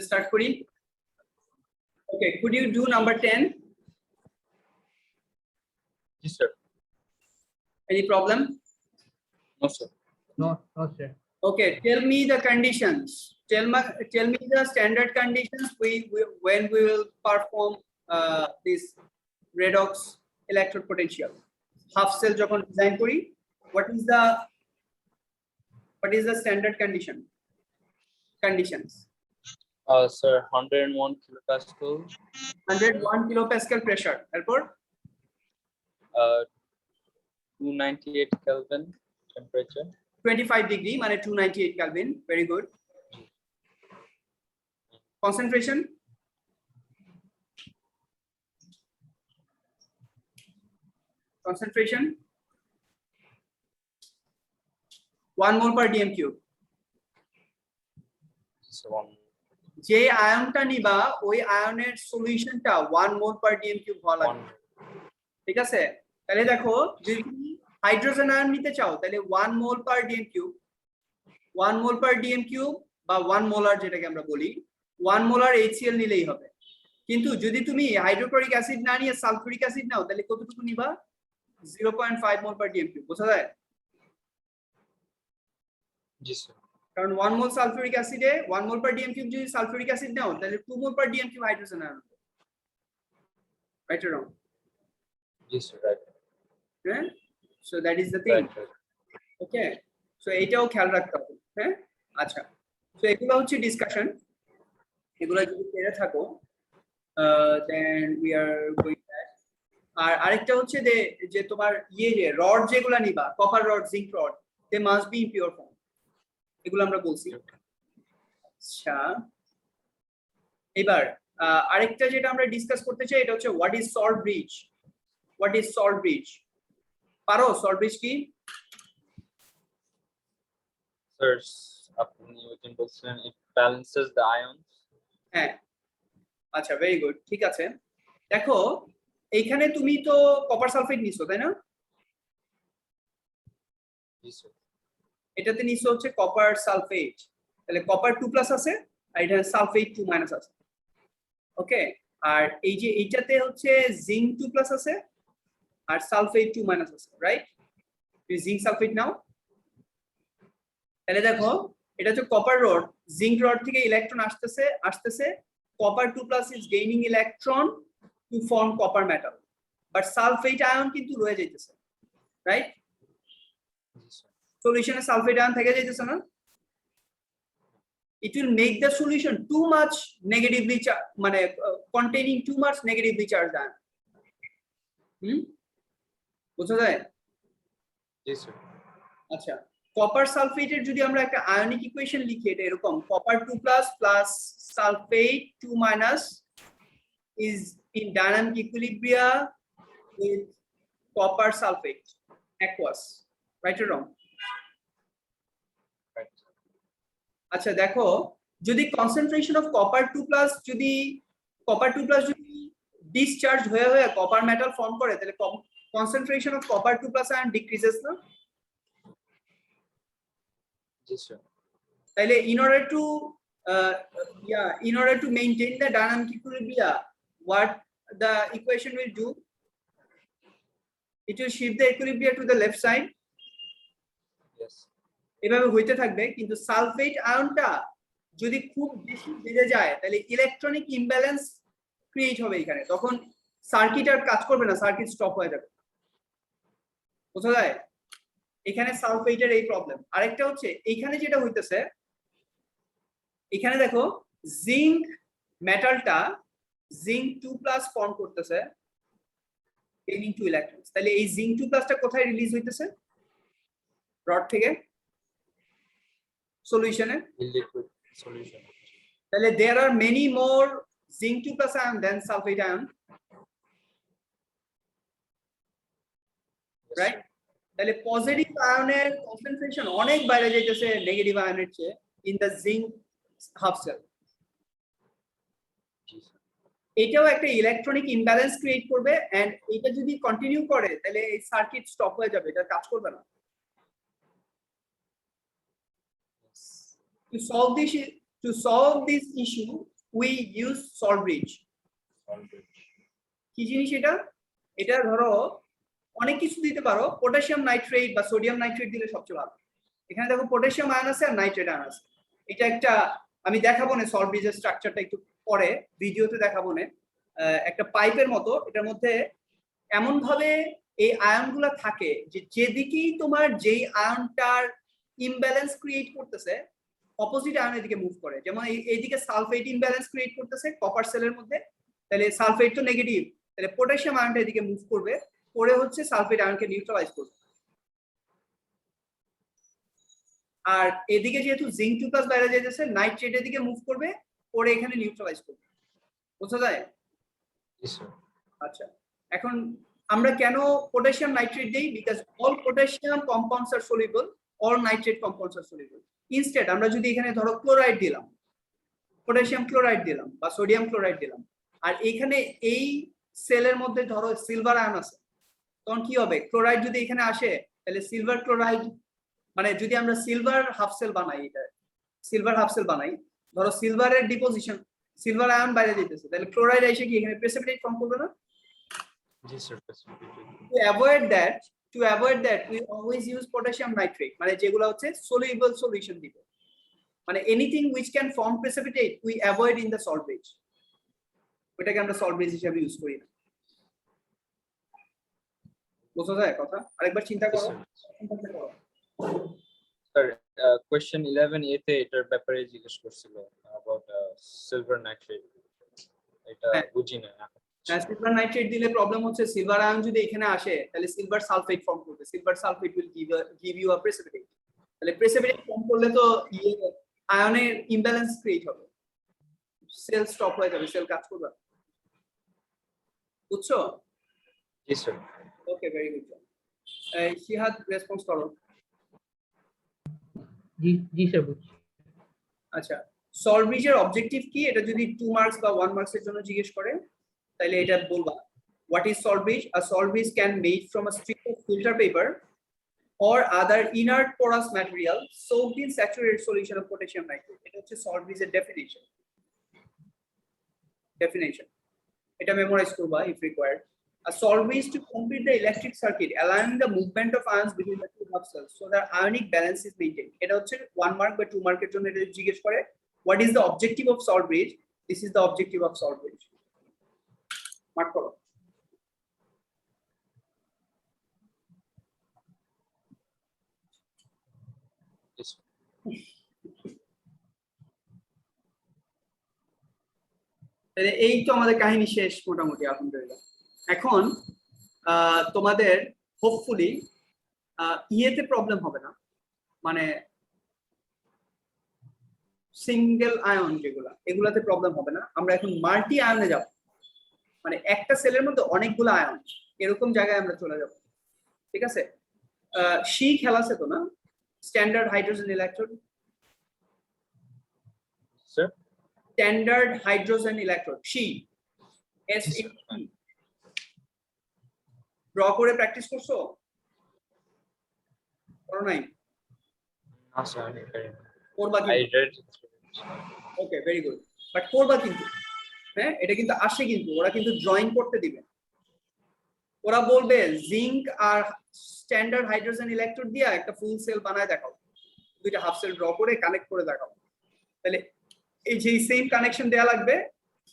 start করি. Okay, could you do number 10? Yes, sir. Any problem? No, sir. No, sir. Okay, tell me the conditions. Tell me the standard conditions when we will perform this redox electrode potential. Half cell যখন design করি, what is the standard conditions? Sir, 101 kilopascal. 101 kilopascal pressure. এরপর 298 Kelvin temperature. 25 degree মানে 298 Kelvin. Very good. Concentration. Concentration. 1 mole per dm cube. So one. যে আয়নটা নিবা ওই আয়নের সলিউশনটা 1 mole per DM cube হওয়া লাগবে। ঠিক আছে, তাহলে দেখো যদি হাইড্রোজেন আয়ন নিতে চাও তাহলে 1 mole per DM cube, 1 mole per DM cube বা 1 মোলার যেটাকে আমরা বলি 1 মোলার HCl নিলেই হবে। কিন্তু যদি তুমি হাইড্রোক্লোরিক অ্যাসিড না নিয়ে সালফিউরিক অ্যাসিড নাও তাহলে কতটুকু নিবা? 0.5 মোল পার ডিএম কিউব। বোঝা যায়? জি স্যার। কারণ 1 মোল সালফিউরিক অ্যাসিডে 1 মোল পার ডিএম কিউব যদি সালফিউরিক অ্যাসিড নাও তাহলে 2 mole per DM cube hydrogen ion হবে। Right or wrong? জি স্যার, রাইট। হ্যাঁ, so that is the thing. Okay, so এইটাও খেয়াল রাখতে হবে। হ্যাঁ, আচ্ছা, সো এগুলো হচ্ছে ডিসকাশন। এগুলো যদি পেরে থাকো then we are going back. আর আরেকটা হচ্ছে যে তোমার যে রড যেগুলো নিবা, copper rod, zinc rod, they must be in pure form. এগুলো আমরা বলছি। আচ্ছা, এবার আরেকটা যেটা আমরা ডিসকাস করতে চাই এটা হচ্ছে what is salt bridge. What is salt bridge? পারো সল্ট ব্রিজ কি? স্যার, আপনি ওইদিন বলছিলেন it balances the ions. হ্যাঁ, আচ্ছা, ভেরি গুড, ঠিক আছে। দেখো এইখানে তুমি তো কপার সালফেট নিছো তাই না? জি স্যার। এটাতে নিছো হচ্ছে কপার সালফেট, তাহলে কপার 2+ আছে আর এটা সালফেট 2- আছে। ওকে, আর এই যে এইটাতে হচ্ছে জিঙ্ক 2+ আছে আর সালফেট 2- আছে, রাইট? তুমি জিঙ্ক সালফেট নাও, তাহলে দেখো এটা হচ্ছে কপার রড, জিঙ্ক রড থেকে ইলেকট্রন আসতেছে copper 2+ is gaining electron to form copper metal, but sulfate ion কিন্তু রয়ে যাইতেছে, রাইট? জি স্যার। সলিউশনে সালফেট আয়ন থেকে যাইতেছে না? It will make the solution too much negatively মানে containing too much negatively charged ion. বুঝা যায়? জি স্যার। আচ্ছা, কপার সালফেটের যদি আমরা একটা আয়নিক ইকুয়েশন লিখি এটা এরকম, copper 2+ plus sulphate 2- is in dynamic equilibrium with copper sulfate aqueous, right or wrong? Right. আচ্ছা, দেখো যদি কনসেন্ট্রেশন অফ কপার 2+ যদি ডিসচার্জ হয়ে কপার মেটাল ফর্ম করে তাহলে concentration of copper 2+ ion decreases না? জি স্যার। তাহলে in order to maintain the dynamic equilibrium, what the equation will do, it will shift the equilibrium to the left side. Yes. এভাবে হইতে থাকবে, কিন্তু sulphate আয়নটা যদি খুব বেশি বেড়ে যায় তাহলে ইলেকট্রনিক ইমব্যালেন্স ক্রিয়েট হবে এখানে, তখন সার্কিট আর কাজ করবে না, সার্কিট স্টপ হয়ে যাবে। বুঝা যায়? এখানে সালফেটের এই প্রবলেম। আরেকটা হচ্ছে এইখানে যেটা হইতেছে, এখানে দেখো জিঙ্ক মেটালটা জিঙ্ক 2+ ফর্ম করতেছে গেইনিং 2 ইলেকট্রনস, তাহলে এই জিঙ্ক 2+টা কোথায় রিলিজ হইতেছে? রড থেকে সলিউশনে। Liquid solution. তাহলে there are many more zinc 2+ ion than sulfate ion, right? তাহলে পজিটিভ আয়নের কনসেন্ট্রেশন অনেক বাইরে যাইতেছে নেগেটিভ আয়নের চেয়ে in the zinc half cell. জি স্যার। এটাও একটা ইলেকট্রনিক ইমব্যালেন্স ক্রিয়েট করবে, এন্ড এটা যদি কন্টিনিউ করে তাহলে এই সার্কিট স্টপ হয়ে যাবে, এটা কাজ করবে না। To To solve this issue, we use salt bridge. কি জিনিস এটা? এটা ধরো অনেক কিছু দিতে পারো, পটাশিয়াম নাইট্রেট বা সোডিয়াম নাইট্রেট দিলে সবচেয়ে ভালো। এখানে দেখো পটাশিয়াম আয়ন আছে আর নাইট্রেট আয়ন আছে। এটা একটা আমি দেখাবো না সল্ট ব্রিজের স্ট্রাকচারটা একটু পরে ভিডিওতে দেখাবো না। একটা পাইপের মতো, এটার মধ্যে এমন ভাবে এই আয়নগুলো থাকে যে যেদিকেই তোমার যেই আয়নটার ইমব্যালেন্স ক্রিয়েট করতেছে অপোজিট আয়ন এদিকে মুভ করে। যেমন এইদিকে সালফেট ইমব্যালেন্স ক্রিয়েট করতেছে কপার সেলের মধ্যে, তাহলে সালফেট তো নেগেটিভ, তাহলে পটাশিয়াম আয়নটা এদিকে মুভ করবে, করে হচ্ছে সালফেট আয়নকে নিউট্রালাইজ করবে। আর এদিকে যেহেতু জিঙ্ক 2+ বাইরে যেতেছে, নাইট্রেট এদিকে মুভ করবে, করে এখানে নিউট্রালাইজ করবে। বোঝা যায়? আচ্ছা, এখন আমরা কেন পটাশিয়াম নাইট্রেট দেই? Because all potassium compounds are soluble, all nitrate compounds are soluble. Instead আমরা যদি এখানে ধরো ক্লোরাইড দিলাম, পটাশিয়াম ক্লোরাইড দিলাম বা সোডিয়াম ক্লোরাইড দিলাম, আর এখানে এই সেলের মধ্যে ধরো সিলভার আয়ন আছে, তখন কি হবে? ক্লোরাইড যদি এখানে আসে তাহলে সিলভার ক্লোরাইড, মানে যদি আমরা সিলভার হাফ সেল বানাই, এটা সিলভার হাফ সেল বানাই, ধরো সিলভারের ডিপোজিশন, সিলভার আয়ন বাইরে যেতেছে, তাহলে ক্লোরাইড এসে কি এখানে প্রেসিপিটেট ফর্ম করবে না? জি sir, precipitate. To avoid that we always use potassium nitrate, মানে যেগুলো হচ্ছে soluble solution দিবে, মানে anything which can form precipitate we avoid in the salt bridge, ওটাকে আমরা salt bridge হিসেবে ইউজ করি না। বুঝা যায় কথা? আরেকবার চিন্তা করো। স্যার কোশ্চেন 11 এতে এটার ব্যাপারে জিজ্ঞেস করছিল about silver nitrate, এটা বুঝি না। সিলভার নাইট্রেট দিলে প্রবলেম হচ্ছে সিলভার আয়ন যদি এখানে আসে তাহলে সিলভার সালফেট ফর্ম করবে, silver sulfate will give you a precipitate, তাহলে প্রেসিপিটেট ফর্ম করলে তো আয়নের ইমব্যালেন্স ক্রিয়েট হবে, সেল স্টপ হয়ে যাবে, সেল কাজ করবে। বুঝছো? জি sir. Okay, very good. Shihad response করো। জি জি স্যার বুঝছি। আচ্ছা, সল্ট ব্রিজের অবজেক্টিভ কি? এটা যদি 2 মার্কস বা 1 মার্কস এর জন্য জিজ্ঞেস করে তাহলে এটা বলবা, what is salt bridge? A salt bridge can made from a strip of filter paper or other inert porous material soaked in saturated solution of potassium nitrate. এটা হচ্ছে salt bridge এর definition. এটা মেমোরাইজ করবা if required. A salt bridge to complete the electric circuit allowing the movement of ions between the two half cells so that ionic balance is maintained. এটা হচ্ছে 1 mark বা 2 মার্কের জন্য এটা জিজ্ঞেস করে, what is the objective of salt bridge? This is the objective of salt bridge. Mark করো। এই তো আমাদের কাহিনী শেষ মোটামুটি আলহামদুলিল্লাহ। এখন তোমাদের হোপফুলি ইয়েতে প্রবলেম হবে না, মানে সিঙ্গেল আয়ন যেগুলা এগুলাতে প্রবলেম হবে না। আমরা এখন মাল্টি আয়নে যাব, মানে একটা সেলের মধ্যে অনেকগুলো আয়ন, এরকম জায়গায় আমরা চলে যাব। ঠিক আছে? সি খেলা আছে তো না, standard hydrogen electrode, sir standard hydrogen electrode সি ড্র করে প্র্যাকটিস করছো? করো নাই? না স্যার, করবা আই কিন্তু। রেড। ওকে, ভেরি গুড, বাট করবা কিন্তু। হ্যাঁ, এটা কিন্তু আসে, কিন্তু ওরা কিন্তু ড্রয়িং করতে দিবে। ওরা বলবে জিঙ্ক আর স্ট্যান্ডার্ড হাইড্রোজেন ইলেকট্রোড দিয়ে একটা ফুল সেল বানায় দেখাও, দুইটা হাফ সেল ড্র করে কানেক্ট করে দেখাও। তাহলে এই যে সেম কানেকশন দেয়া লাগবে,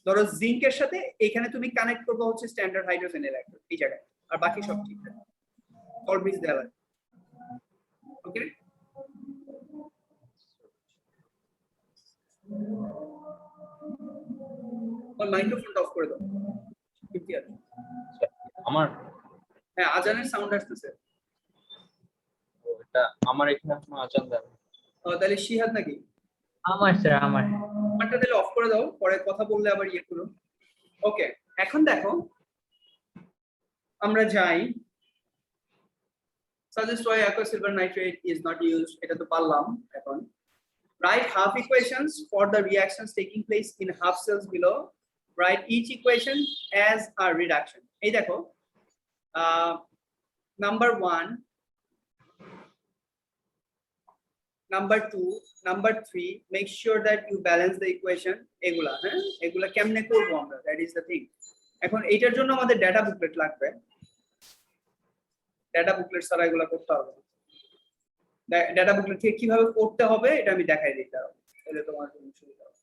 ধরো জিঙ্কের সাথে এখানে তুমি কানেক্ট করবে হচ্ছে স্ট্যান্ডার্ড হাইড্রোজেন ইলেকট্রোড এই জায়গায়, আর বাকি সব ঠিক আছে। সল্ট ব্রিজ দেয়া লাগবে। ওকে, মাইক্রোফোনটা অফ করে দাও। আমার হ্যাঁ, আজানের সাউন্ড আসতেছে। এটা আমার এখানে এখনো আজান দেয়। তাহলে শিহাদ নাকি? আমার স্যার আমার। আমারটা তাহলে অফ করে দাও, পরে কথা বললে আবার ইয়ে করো। ওকে, এখন দেখো আমরা যাই suggest why aqueous silver nitrate is not used, এটা তো পারলাম। এখন write half equations for the reactions taking place in half cells below, write each equation as a reduction. এই দেখো number 1 number 2, number 3, make sure that you balance the equation. এগুলা হ্যাঁ, এগুলা কেমনে করবো আমরা, দ্যাট ইজ দ্য থিং। এখন এইটার জন্য আমাদের ডেটা বুকলেট লাগবে। ডেটা বুকলেট ছাড়া এগুলা করতে হবে না। ডেটা বুকলেট থেকে কিভাবে করতে হবে এটা আমি দেখাই দিই, তাহলে তোমার জন্য সুবিধা হবে।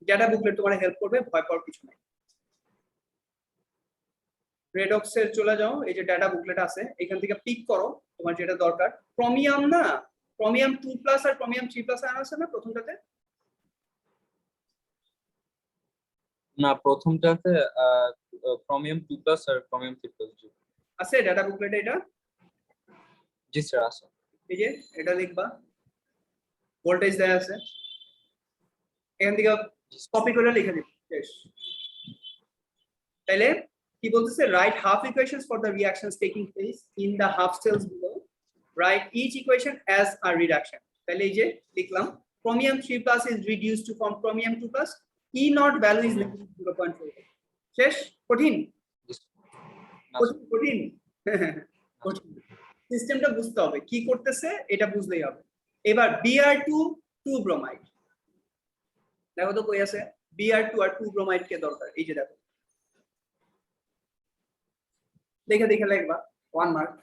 ডেটা বুকলেট তোমার হেল্প করবে, ভয় পাওয়ার কিছু নাই। রেডক্সে চলে যাও, এই যে ডেটা বুকলেট আছে এখান থেকে পিক করো তোমার যেটা দরকার। ক্রোমিয়াম না, ক্রোমিয়াম 2+ আর ক্রোমিয়াম 3+ আনা আছে না প্রথমটাতে? না, প্রথমটাতে ক্রোমিয়াম 2+ আর ক্রোমিয়াম 3+। জি আছে ডেটা বুকলেটে এটা? জি স্যার আছে। এই যে এটা লিখবা, ভোল্টেজ দেয়া আছে, এখান থেকে কপি করে লিখে দিবা, শেষ। তাহলে কি বলতেছে, write half equations for the reactions taking place in the half cells below, write each equation as a reduction. তাহলে এই যে লিখলাম chromium 3+ is reduced to form chromium 2+, E naught value is -0.4। শেষ? কঠিন? কঠিন কঠিন সিস্টেমটা বুঝতে হবে, কি করতেছে এটা বুঝলেই হবে। এবার Br2 2 ব্রোমাইড, দেখো তো কই আছে Br2 আর 2 ব্রোমাইড কে দরকার, এই যে দেখো, দেখে দেখে লিখবা 1 মার্ক।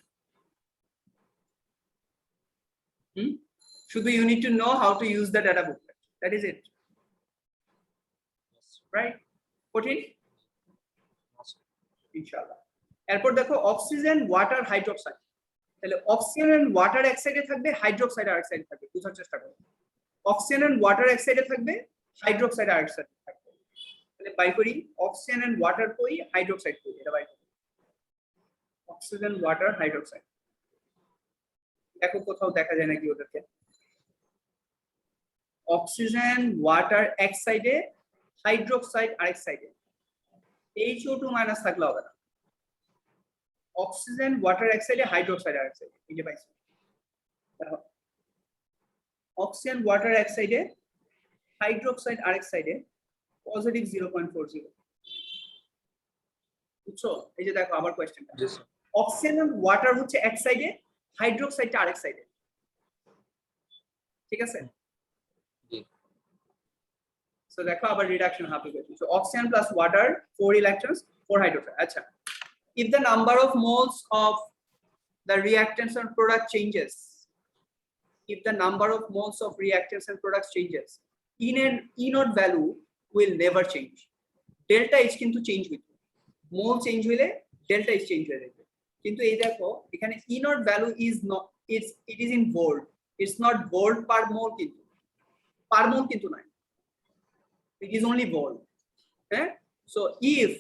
শুধু you need to know how to use the data booklet, that is it, right? কঠিন? ইনশাআল্লাহ। এরপর দেখো অক্সিজেন ওয়াটার হাইড্রোক্সাইড, তাহলে অক্সিজেন এন্ড ওয়াটার এক সাইডে থাকবে, হাইড্রোক্সাইড আরেক সাইডে থাকবে, বুঝার চেষ্টা করো। অক্সিজেন এন্ড ওয়াটার এক সাইডে থাকবে, হাইড্রোক্সাইড আরেক সাইডে থাকবে। তাহলে বাই করি অক্সিজেন এন্ড ওয়াটার কই, হাইড্রোক্সাইড কই, এটা বাই করি। অক্সিজেন ওয়াটার হাইড্রোক্সাইড, দেখো কোথাও দেখা যায় নাকি ওদেরকে। অক্সিজেন ওয়াটার এক সাইডে, হাইড্রোক্সাইড আরেক সাইডে, HO2- থাকলে হবে না। অক্সিজেন ওয়াটার এক সাইডে, হাইড্রোক্সাইড আরেক সাইডে, এই যে পাইছি। দেখো অক্সিজেন ওয়াটার এক সাইডে, হাইড্রোক্সাইড আরেক সাইডে, পজিটিভ 0.40। বুঝছো? এই যে দেখো আবার কোয়েশ্চেনটা, অক্সিজেন আর ওয়াটার হচ্ছে এক সাইডে, হাইড্রোক্সাইডটা আরেক সাইডে, ঠিক আছে? জি। সো দেখো আবার reduction half equation. So oxygen plus water 4 electrons 4 hydroxide. আচ্ছা, if the number of moles of the reactants and product changes, if the number of moles of reactants and products changes, E naught value will never change. Delta H কিন্তু change হইতো, মোল change হইলে delta H change হয়ে যাবে। কিন্তু এই দেখো এখানে E naught value is not, it is in volt, it's not volt per mole, কিন্তু per mole কিন্তু নাই, it is only volt, হ্যাঁ? So if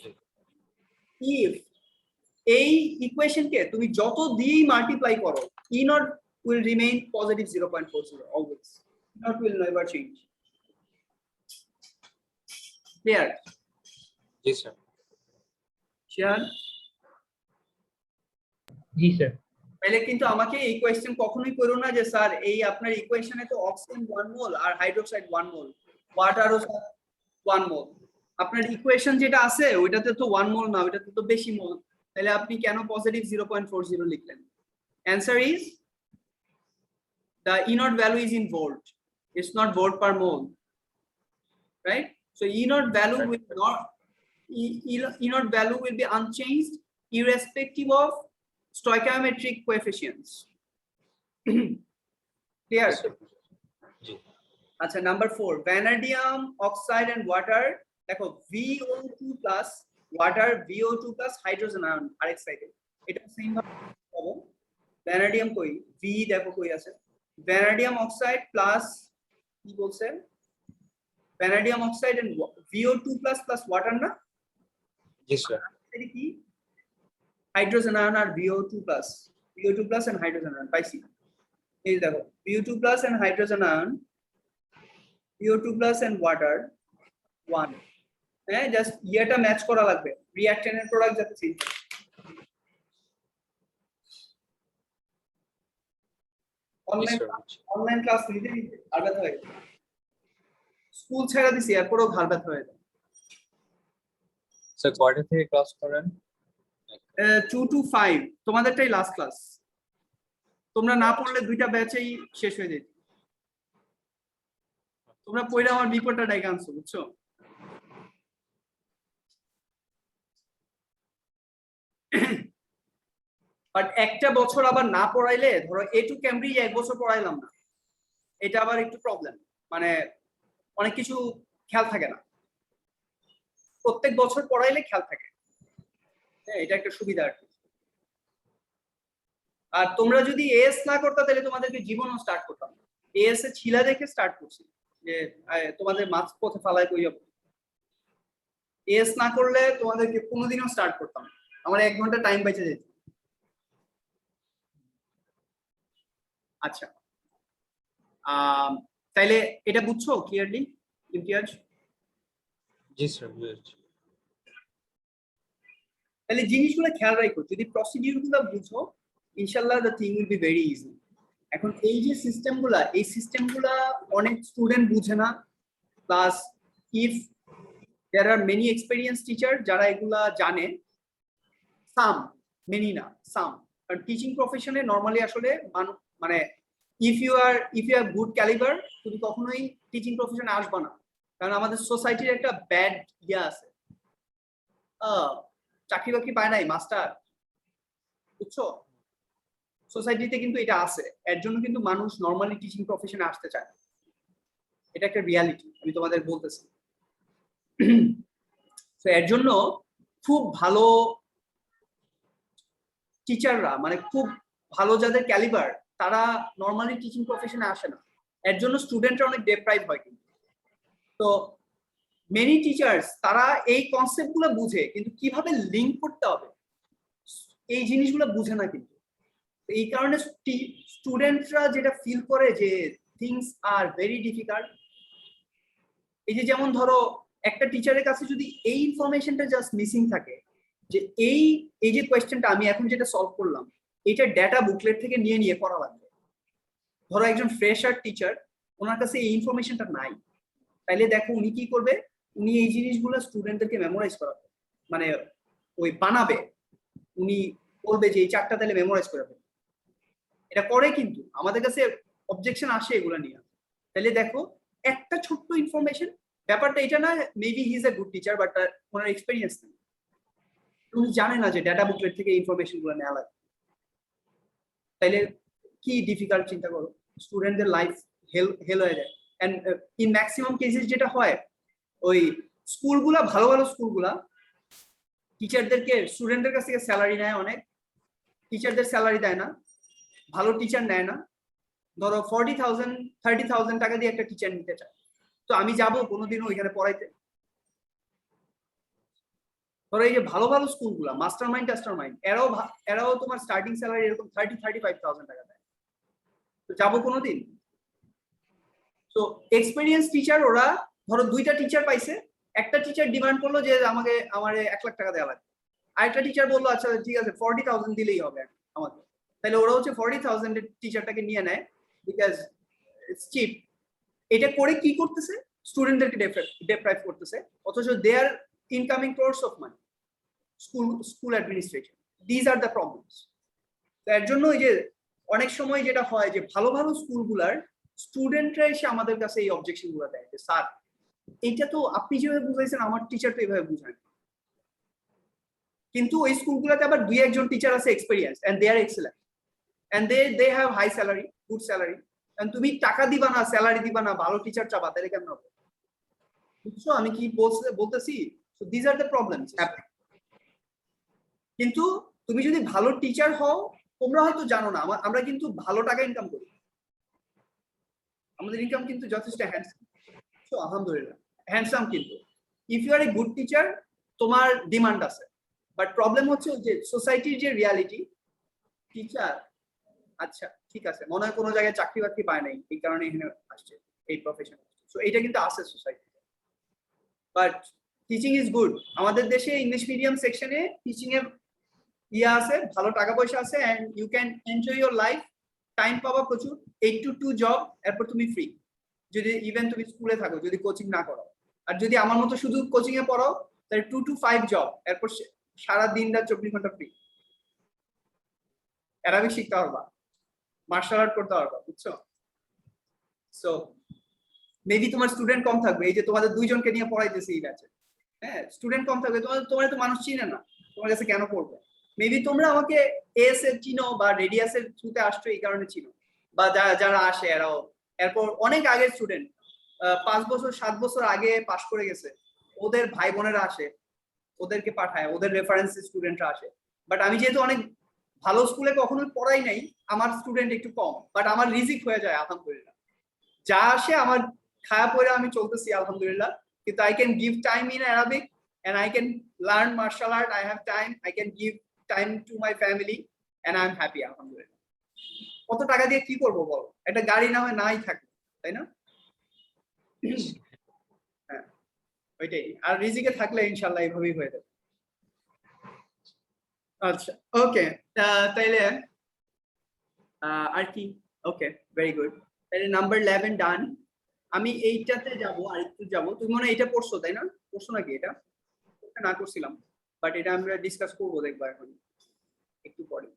এই ইকুয়েশনকে তুমি যত দিয়ে মাল্টিপ্লাই করো, E naught will remain positive 0.40 always, E naught will never change. Clear? G sir. Sure? G sir. তাহলে কিন্তু আমাকে এই কোয়েশ্চেন কখনোই করো না যে স্যার এই আপনার ইকুয়েশনে তো অক্সিজেন 1 মোল আর হাইড্রোক্সাইড 1 মোল, ওয়াটারও 1 মোল, আপনার ইকুয়েশন যেটা আছে ওইটাতে তো 1 মোল না, ওইটাতে তো বেশি মোল, তাহলে আপনি কেন পজিটিভ 0.40 লিখলেন? Answer is the E naught value is in volt, it's not volt per mole, right? So E naught value will not, E naught value will be unchanged irrespective of stoichiometric coefficients. Clear? জি। আচ্ছা, number 4, vanadium oxide and water, দেখো VO2+ water, VO2+ hydrogen ion আরেক সাইডে, এটা same ভাবে পাবো। Vanadium কই, V দেখো কই আছে, ভ্যানাডিয়াম অক্সাইড প্লাস কি বলছে, vanadium oxide and VO2+ plus water না? জি স্যার। এটা কি হাইড্রোজেন আয়ন আর VO2+ এন্ড হাইড্রোজেন আয়ন পাইছি। এই দেখো VO2+ and hydrogen ion, VO2+ and water 1, হ্যাঁ, জাস্ট ইয়েটা ম্যাচ করা লাগবে, রিঅ্যাকট্যান্ট এর প্রোডাক্ট যাতে চেঞ্জ। অনলাইন ক্লাস নিতে নিতে ঘাড় ব্যথা হয়ে যায়, স্কুল ছেড়ে দিছি এরপরও ঘাড় ব্যথা হয়ে যায়। স্যার কয়টা থেকে ক্লাস করেন? 2 to 5, তোমাদেরটাই লাস্ট ক্লাস। তোমরা না পড়লে দুইটা ব্যাচেই শেষ হয়ে যেত। তোমরা পড়ে আমার বিপদটা ডেকে আনছো, বুঝছো? বাট একটা বছর আবার না পড়াইলে, ধরো A2 ক্যামব্রিজ 1 বছর পড়াইলাম না, এটা আবার একটু প্রবলেম, মানে অনেক কিছু খেয়াল থাকে না। প্রত্যেক বছর পড়াইলে খেয়াল থাকে, হ্যাঁ এটা একটা সুবিধা আর কি। আর তোমরা যদি এএস না করতে তাহলে তোমাদেরকে জীবনও স্টার্ট করতাম। এএস এ ছিলা দেখে স্টার্ট করছি যে তোমাদের মাছ পথে ফালায় কই যাবো। এএস না করলে তোমাদেরকে কোনোদিনও স্টার্ট করতাম, আমার 1 ঘন্টা টাইম বেঁচে যেত। আচ্ছা, তাইলে এটা বুঝছো ক্লিয়ারলি ইমতিয়াজ? জি স্যার, বুঝেছি। তাহলে জিনিসগুলো খেয়াল রাখো, যদি প্রসিডিউর গুলো বুঝো ইনশাআল্লাহ the thing will be very easy. এখন এই যে সিস্টেমগুলা, এই সিস্টেমগুলা অনেক স্টুডেন্ট বুঝে না, plus if there are many experience teacher যারা এগুলা জানে, সাম, মেনি না সাম, কারণ টিচিং প্রফেশনে নরমালি আসলে মানে if you are good calibre তুমি কখনোই টিচিং প্রফেশনে আসবা না, কারণ আমাদের সোসাইটির একটা ব্যাড ইয়া আছে, চাকরি বাকরি পায় নাই মাস্টার, বুঝছো? সোসাইটিতে কিন্তু এটা আছে, এর জন্য কিন্তু মানুষ নরমালি টিচিং প্রফেশনে আসতে চায়, এটা একটা রিয়ালিটি আমি তোমাদের বলতেছি। তো এর জন্য খুব ভালো টিচাররা, মানে খুব ভালো যাদের ক্যালিবার, তারা নরমালি টিচিং প্রফেশনে আসে না, এর জন্য স্টুডেন্টরা অনেক ডেপ্রাইভ হয় কিন্তু। তো মেনি টিচার্স তারা এই কনসেপ্টগুলো বুঝে, কিন্তু কিভাবে লিঙ্ক করতে হবে এই জিনিসগুলো বুঝে না কিন্তু। এই কারণে স্টুডেন্টরা যেটা ফিল করে যে থিংস আর ভেরি ডিফিকাল্ট। এই যে যেমন ধরো একটা টিচারের কাছে যদি এই ইনফরমেশনটা জাস্ট মিসিং থাকে, যে এই যে কোয়েশ্চেনটা আমি এখন যেটা সলভ করলাম, এটা ডেটা বুকলেট থেকে নিয়ে নিয়ে করা লাগবে। ধরো একজন ফ্রেশার টিচার, ওনার কাছে এই ইনফরমেশনটা নাই, তাইলে দেখো উনি কি করবে, উনি এই জিনিসগুলো স্টুডেন্টদেরকে মেমোরাইজ করাবে, মানে ওই বানাবে, উনি বলবে যে এই 4টা তাহলে মেমোরাইজ করে ফেলবে। এটা করে কিন্তু আমাদের কাছে অবজেকশন আসে এগুলো নিয়ে। তাহলে দেখো একটা ছোট্ট ইনফরমেশন, ব্যাপারটা এটা না maybe he is a good teacher but owner experience নেই, উনি জানে না যে ডাটা বুকলেট থেকে ইনফরমেশন গুলো নেওয়া লাগে। তাইলে কি ডিফিকাল্ট চিন্তা করো, স্টুডেন্টদের লাইফ হেল হয়ে যায়। এন্ড ইন ম্যাক্সিমাম কেসেস যেটা হয়, ওই স্কুলগুলা, ভালো ভালো স্কুলগুলা টিচারদেরকে স্টুডেন্টদের কাছ থেকে স্যালারি নেয় অনেক, টিচারদের স্যালারি দেয় না, ভালো টিচার নেয় না। ধরো 40,000 30,000 টাকা দিয়ে একটা টিচার নিতে চায়, তো আমি যাবো কোনোদিনও ওইখানে পড়াইতে? ধরো এই যে ভালো ভালো স্কুলগুলা, মাস্টার মাইন্ড, এরাও তোমার স্টার্টিং স্যালারি এরকম 35,000 টাকা দেয়, তো যাবো কোনোদিন? তো এক্সপেরিয়েন্স টিচার ওরা, ধরো 2টা টিচার পাইছে, একটা টিচার ডিমান্ড করলো যে আমার 1 লাখ টাকা দেওয়া লাগবে, আরেকটা টিচার বললো আচ্ছা ঠিক আছে 40,000 দিলেই হবে আমাকে, তাহলে ওরা হচ্ছে 40,000 এর টিচারটাকে নিয়ে নেয়, বিকজ ইটস চিপ। এটা করে কি করতেছে, স্টুডেন্টদেরকে ডেপ্রাইভ করতেছে, অথচ they are incoming source of money, school administration. These are the problems. এর জন্য এই যে অনেক সময় যেটা হয় যে ভালো ভালো স্কুলগুলার স্টুডেন্টরা এসে আমাদের কাছে এই অবজেকশন গুলো দেয় যে স্যার এইটা তো আপনি যেভাবে বুঝাইছেন আমার টিচার তো এইভাবে বুঝায়, কিন্তু ওই স্কুলগুলোতে আবার 2-1 জন টিচার আছে experience and they are excellent and they have high salary, good salary, and তুমি টাকা দিবা না, স্যালারি দিবা না, ভালো টিচার চাবা, তাহলে কেমন হবে? বুঝছো আমি কি বলতেছি? So this R the problems. কিন্তু তুমি যদি ভালো টিচার হও, তোমরা হয়তো জানো না আমরা কিন্তু ভালো টাকা ইনকাম করি, আমাদের ইনকাম কিন্তু যথেষ্ট হ্যান্ডসাম, সো আলহামদুলিল্লাহ হ্যান্ডসাম। কিন্তু if you are a good teacher তোমার ডিমান্ড আছে, বাট প্রবলেম হচ্ছে যে সোসাইটির যে রিয়ালিটি, টিচার আচ্ছা ঠিক আছে মনে হয় কোনো জায়গায় চাকরি বাকরি পায় নাই, এই কারণে এখানে আসছে এই প্রফেশন, সো এটা কিন্তু আছে সোসাইটিতে। বাট টিচিং ইজ গুড, আমাদের দেশে ইংলিশ মিডিয়াম সেকশনে টিচিং এর ইয়া আছে, ভালো টাকা পয়সা আছে, and you can enjoy your life, time পাবা প্রচুর, 8 to 2 জব, এরপর তুমি ফ্রি, যদি ইভেন তুমি স্কুলে থাকো, যদি কোচিং না করো। আর যদি আমার মতো শুধু কোচিং এ পড়াও তাহলে 2 to 5 জব, এরপর সারা দিন রাত 24 ঘন্টা ফ্রি, অ্যারাবিক শিখতে পারবা। মার্শাল আর্ট করতে পারবা, বুঝছো? সো মেবি তোমার স্টুডেন্ট কম থাকবে, এই যে তোমাদের দুইজনকে নিয়ে পড়াইতেছি এই ব্যাচে, হ্যাঁ স্টুডেন্ট কম থাকবে, তোমার তো মানুষ চিনে না, তোমার কাছে কেন পড়বে? মেবি তোমরা আমাকে এস এর চিনো বা রেডিয়াস এর থ্রুতে আসছো এই কারণে চিনো, বা যারা আসে এরাও এরপর অনেক আগের স্টুডেন্ট 5 বছর 7 বছর আগে পাশ করে গেছে, ওদের ভাই বোনেরা আসে, ওদেরকে পাঠায়, ওদের রেফারেন্স স্টুডেন্টরা আসে। বাট আমি যেহেতু অনেক ভালো স্কুলে কখনো পড়াই নাই, আমার স্টুডেন্ট একটু কম, বাট আমার রিজিক হয়ে যায় আলহামদুলিল্লাহ, যা আসে আমার খায়া পড়ে আমি চলতেছি আলহামদুলিল্লাহ। কিন্তু I can give time in Arabic and I can learn martial art. I have time, I can give time to my family and I'm happy আলহামদুলিল্লাহ। কত টাকা দিয়ে কি করবো বলো, একটা গাড়ি নামে নাই থাকে, তাই না? হ্যাঁ ওইটাই, আর রিজিকে থাকলে ইনশাআল্লাহ এইভাবেই হয়ে যাবে। আচ্ছা ওকে, তাইলে আর কি, ওকে ভেরি গুড, তাহলে নাম্বার 11 ডান। আমি এইটাতে যাব, আরেকটু যাব, তুমি মনে হয় এটা পড়ছো তাই না? পড়ছো নাকি এটা? না করছিলাম, বাট এটা আমরা ডিসকাস করবো দেখবা এখন একটু পরে।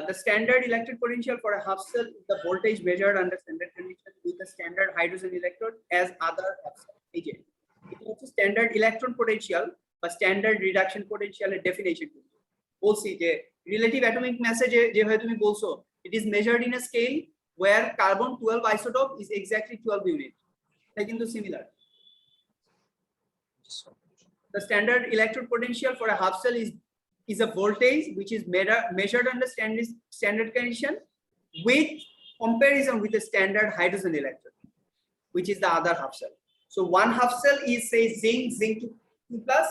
The standard electric potential for a half cell is the voltage measured under standard condition with the standard hydrogen electrode as other half cell. এই যে এটা হচ্ছে স্ট্যান্ডার্ড ইলেকট্রন পোটেনশিয়াল বা স্ট্যান্ডার্ড রিডাকশন পোটেনশিয়ালের ডেফিনেশন। বলছি যে রিলেটিভ অ্যাটমিক মেসেজে যেভাবে তুমি বলছো, it is measured in a scale where carbon 12 isotope is exactly 12 unit, এটা কিন্তু similar. The standard electrode potential for a half cell is a voltage which is measured under standard condition with comparison with the standard hydrogen electrode, which is the other half cell. So one half cell is say zinc 2 plus,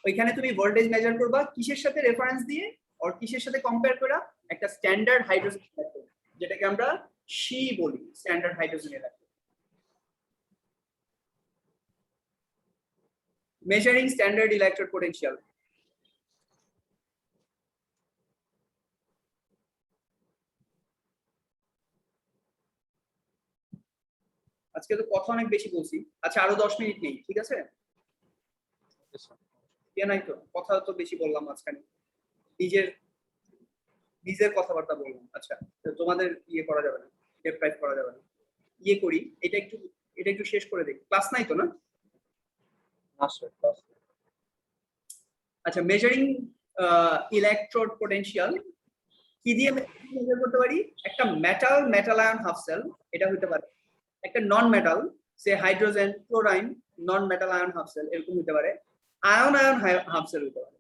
ওইখানে তুমি voltage measure করবা কিসের সাথে reference দিয়ে আর কিসের সাথে compare করা, একটা স্ট্যান্ডার্ড হাইড্রোজেন ইলেকট্রোড যেটাকে আমরা সি বলি, standard hydrogen electrode. Measuring standard electrode potential. আজকে তো কথা অনেক বেশি বলছি, আচ্ছা আরো 10 মিনিট নেই, ঠিক আছে? নাই তো কথা তো বেশি বললাম মাঝখানে, নিজের কথাবার্তা বললাম। আচ্ছা তোমাদের ইয়ে করা যাবে না, ডেপ্রাইভ করা যাবে না, ইয়ে করি এটা একটু শেষ করে দেখি। ক্লাস নাই তো না? আচ্ছা মেজারিং ইলেকট্রোড পোটেনশিয়াল কি দিয়ে মেজার করতে পারি? একটা মেটাল আয়ন হাফ সেল, এটা হতে পারে একটা non metal, say hydrogen chlorine non metal ion half cell, এরকম হতে পারে আয়ন হাফ সেল হতে পারে,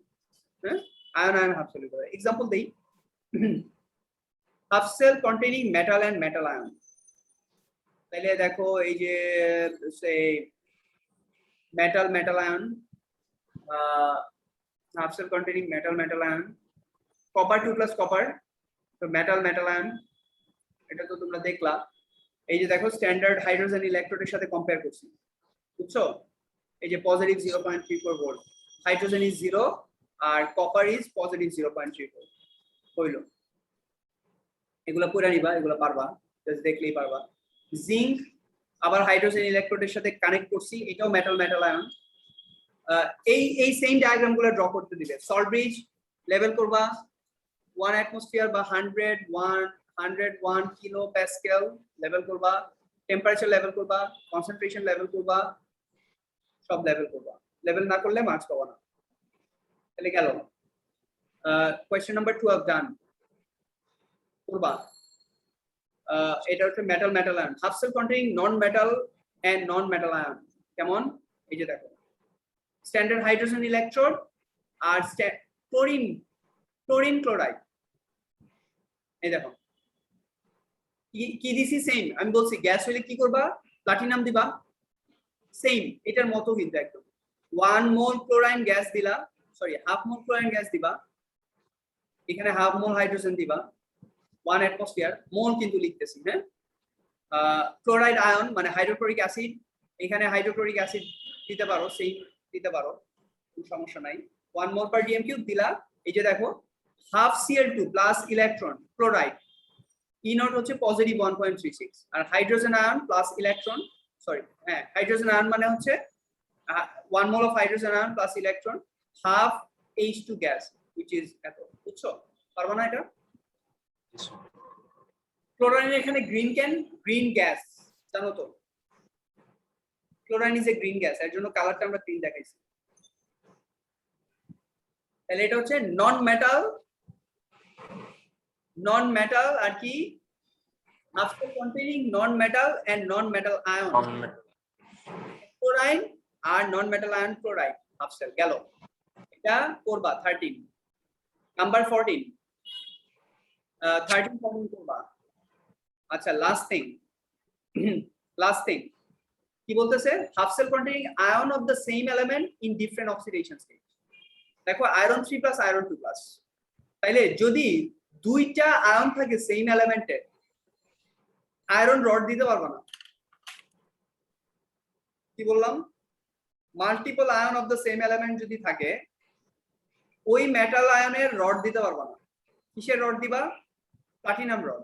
হ্যাঁ আয়ন হাফ সেল হতে পারে। এক্সাম্পল দেই, half cell containing metal and metal ion. তাহলে দেখো এই যে say metal ion, half cell containing metal ion, copper 2 plus copper, তো metal ion, এটা তো তোমরা দেখলা। এই যে দেখো স্ট্যান্ডার্ড হাইড্রোজেন ইলেকট্রোডের সাথে কম্পেয়ার করছি, বুঝছো? এই যে পজিটিভ 0.34 ভোল্ট, হাইড্রোজেন ইজ 0 আর কপার ইজ পজিটিভ 0.34 হইলো। এগুলা পড়ে নিবা, এগুলা পারবা, জাস্ট দেখলেই পারবা। জিঙ্ক আবার হাইড্রোজেন ইলেকট্রোডের সাথে কানেক্ট করছি, এটাও মেটাল আয়ন। এই সেম ডায়াগ্রাম গুলো ড্র করতে দিবে। সল্ট ব্রিজ লেভেল করবা 1 অ্যাটমসফিয়ার বা 101 কিলো প্যাসকেল লেভেল করবা, টেম্পারেচার লেভেল করবা, কনসেন্ট্রেশন লেভেল করবা, সব লেভেল করবা। লেভেল না করলে মার্কস পাবা না। তাহলে গেল কোয়েশ্চেন নাম্বার 12 ডান করবা। এটা হচ্ছে metal ion, half cell containing non metal and non metal ion. কেমন? এই যে দেখো স্ট্যান্ডার্ড হাইড্রোজেন ইলেকট্রোড আর ক্লোরিন ক্লোরাইড, এই দেখো কি দিছি সেম। আমি বলছি গ্যাস হলে কি করবা, প্লাটিনাম দিবা, সেম এটার মতো কিন্তু একদম 1 মোল ক্লোরাইন গ্যাস দিলা, সরি হাফ মোল ক্লোরাইন গ্যাস দিবা, এখানে হাফ মোল হাইড্রোজেন দিবা, 1 অ্যাটমসফিয়ার, মোল কিন্তু লিখতেছি, হ্যাঁ। ক্লোরাইড আয়ন মানে হাইড্রোক্লোরিক অ্যাসিড, এখানে হাইড্রোক্লোরিক অ্যাসিড দিতে পারো, সেম দিতে পারো, কোনো সমস্যা নাই। 1 মোল পার ডিএম কিউব দিলা। এই যে দেখো half Cl2 plus electron chloride, E naught হচ্ছে পজিটিভ 1.36 আর hydrogen ion plus electron, sorry হ্যাঁ হাইড্রোজেন আয়ন মানে হচ্ছে 1 mole of hydrogen ion plus electron, half H2 gas which is এত, বুঝছো? পারবা না এটা? Yes, sir. ক্লোরাইন এখানে গ্রিন ক্যান, গ্রিন গ্যাস, জানো তো ক্লোরাইন ইজ এ গ্রিন গ্যাস, এর জন্য কালারটা আমরা গ্রিন দেখাইছি। তাহলে এটা হচ্ছে নন মেটাল আর কি half cell containing non-metal and non-metal ion, Non-metal. chlorine R non-metal ion chloride half cell গেল, এটা করবা 13 নাম্বার 14 13 14 করবা। আচ্ছা লাস্ট থিং কি বলতেছে, half cell containing ion of the same element in different oxidation stage। দেখো iron 3 plus iron 2 plus, তাইলে যদি দুইটা আয়ন থাকে সেম এলিমেন্টে, আয়রন রড দিতে পারবো না। কি বললাম, multiple ion of the same element যদি থাকে ওই মেটাল আয়নের রড দিতে পারবো না। কিসের রড দিবা? Platinum rod.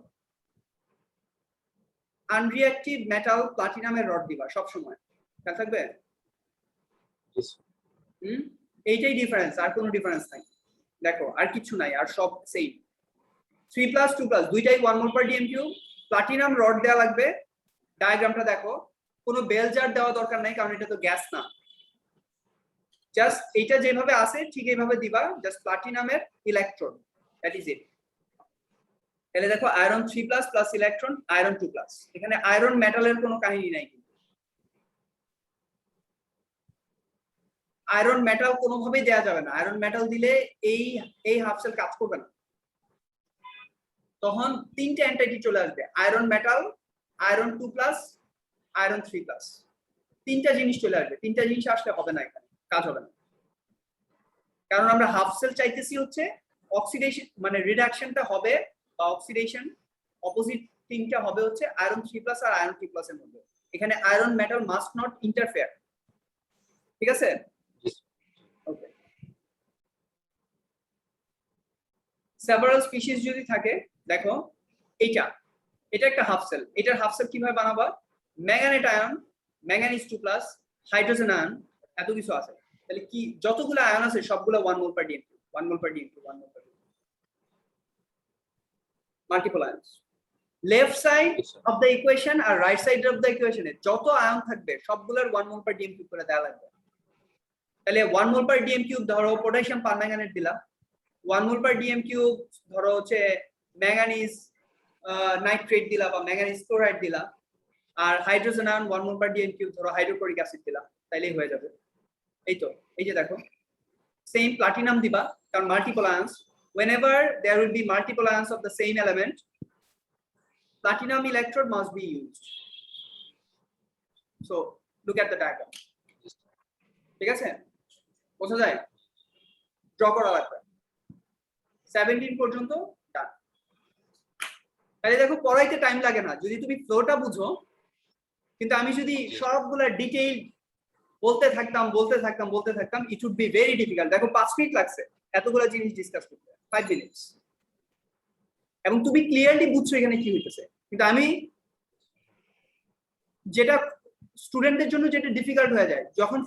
আনরিঅ্যাক্টিভ মেটাল প্লাটিনামের রড দিবা সব সময়, খেয়াল থাকবে। Yes, sir. এইটাই ডিফারেন্স, আর কোনো ডিফারেন্স নাই। দেখো আর কিছু নাই, আর সব সেম। 3 plus 2 plus দুইটাই 1 mol per dm cube। Platinum rod দেওয়া লাগবে, ডায়াগ্রামটা দেখো, কোনো বেল জার দেওয়া দরকার নাই কারণ এটা তো গ্যাস না। জাস্ট এইটা যেভাবে আছে ঠিক এইভাবে দিবা, জাস্ট প্লাটিনামের ইলেকট্রন, দ্যাট ইজ ইট। তাহলে দেখো iron 3 plus plus electron iron 2 plus, এখানে আয়রন মেটালের কোনো কাহিনী নাই কিন্তু। আয়রন মেটাল কোনোভাবেই দেওয়া যাবে না, আয়রন মেটাল দিলে এই হাফ সেল কাজ করবে না। তখন তিনটে এন্টিটি চলে আসবে, iron metal, iron 2 plus, iron 3 plus, তিনটা জিনিস চলে আসবে। তিনটা জিনিস আসলে হবে না, এখানে কাজ হবে না, কারণ আমরা হাফ সেল চাইতেছি হচ্ছে অক্সিডেশন মানে রিডাকশনটা হবে বা অক্সিডেশন অপোজিট থিংটা হবে হচ্ছে আয়রন 3 plus আর আয়রন 2 plus এর মধ্যে। এখানে iron metal must not interfere, ঠিক আছে? Yes. ওকে, সেভারাল স্পিসিস যদি থাকে, দেখো এটা একটা হাফ সেল, এটার হাফ সেল কিভাবে বানাবা? Manganate ion, manganese 2 plus, hydrogen ion, এত কিছু আছে। তাহলে কি যতগুলো আয়ন আছে সবগুলো 1 mol per dm, 1 mol per dm, 1 mol per dm, multiple ions. Left side Yes, sir. Of the equation আর রাইট সাইড অফ দ্য ইকুয়েশনে যত আয়ন থাকবে সবগুলোর 1 mol per dm কিউব করে দেওয়া লাগবে। তাহলে 1 mol per dm কিউব ধরো পটাশিয়াম পারম্যাঙ্গানেট দিলা, 1 mol per dm কিউব ধরো হচ্ছে ম্যাঙ্গানিজ নাইট্রেট দিলা বা ম্যাঙ্গানিজ ক্লোরাইড দিলা, আর hydrogen ion 1 mol per dm cube ধরো হাইড্রোক্লোরিক অ্যাসিড দিলা, তাইলেই হয়ে যাবে। এই তো, এই যে দেখো সেম প্লাটিনাম দিবা কারণ multiple ions, whenever there will be multiple ions of the same element, platinum electrode must be used. So look at the diagram, ঠিক আছে? বোঝা যায়? ড্র করা লাগবে। 17 পর্যন্ত ডান। তাহলে দেখো পড়াইতে টাইম লাগে না যদি তুমি ফ্লোটা বুঝো, কিন্তু আমি যদি সবগুলা ডিটেইল বলতে থাকতাম it would be very difficult. দেখো 5 মিনিট লাগছে এতগুলা জিনিস ডিসকাস করতে, 5 মিনিটস, এবং তুমি ক্লিয়ারলি বুঝছো এখানে কি হইতেছে। কিন্তু আমি যেটা স্টুডেন্টদের জন্য যেটা ডিফিকাল্ট হয়ে যায়, যখন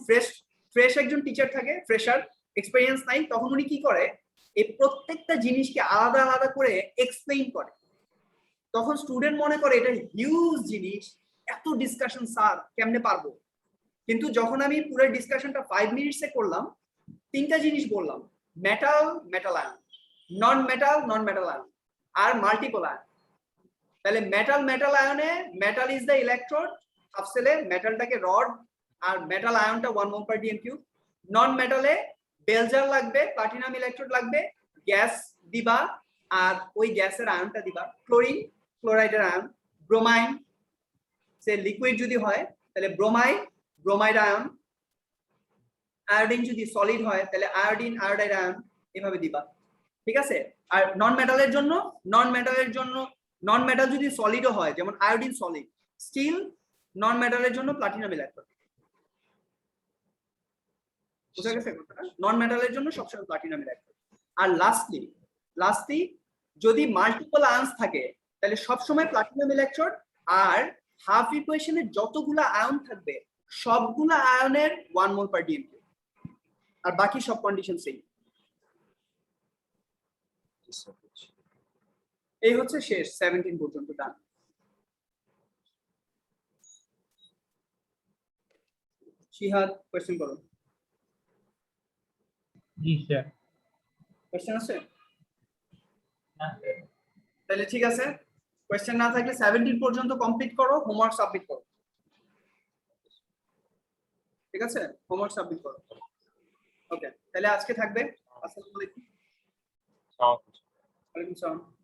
ফ্রেশ একজন টিচার থাকে, ফ্রেশার, এক্সপেরিয়েন্স নাই, তখন উনি কি করে এই প্রত্যেকটা জিনিসকে আলাদা আলাদা করে এক্সপ্লেইন করে। তখন স্টুডেন্ট মনে করে এটা হিউজ জিনিস, এত ডিসকাশন স্যার কেমনে পারবো। কিন্তু যখন আমি পুরো ডিসকাশনটা 5 মিনিটসে করলাম, তিনটা জিনিস বললাম, metal ion, non metal ion, আর মাল্টিপল আয়ন। তাহলে মেটাল আয়নে metal is the electrode, half সেলে মেটালটাকে রড আর মেটাল আয়নটা 1 mol per dm cube. Non মেটালে বেলজার লাগবে, প্লাটিনাম ইলেকট্রোড লাগবে, গ্যাস দিবা আর ওই গ্যাসের আয়নটা দিবা, ক্লোরিন, ক্লোরাইডের আয়ন, ব্রোমাইন, সে লিকুইড যদি হয় তাহলে ব্রোমাইড আয়ন, আয়োডিন যদি সলিড হয় তাহলে আয়োডিন, আয়োডাইড আয়ন, এভাবে দিবা, ঠিক আছে? আর নন মেটাল যদি সলিডও হয়, যেমন আয়োডিন সলিড, স্টিল নন মেটালের জন্য প্লাটিনাম ইলেকট্রোড। বুঝা গেছে কথাটা? নন মেটালের জন্য সবসময় প্লাটিনাম ইলেকট্রোড। আর লাস্টলি যদি মাল্টিপল আয়নস থাকে তাহলে সবসময় প্লাটিনাম ইলেকট্রোড, আর হাফ ইকুয়েশনে যতগুলা আয়ন থাকবে সবগুলা আয়নের 1 mol per dm, আর বাকি সব কন্ডিশন সেম। Yes, sir. এই হচ্ছে শেষ 17 পর্যন্ত ডান। শিহাদ কোয়েশ্চেন করো। জি স্যার। কোয়েশ্চেন আছে? না স্যার। তাহলে ঠিক আছে, কোয়েশ্চেন না থাকলে 17 পর্যন্ত কমপ্লিট করো, হোমওয়ার্ক সাবমিট করো। ঠিক আছে, হোমওয়ার্ক সাবমিট করো। ওকে, তাহলে আজকে থাকবে। আসসালামু আলাইকুম। Sound. ওয়ালাইকুম আসসালাম।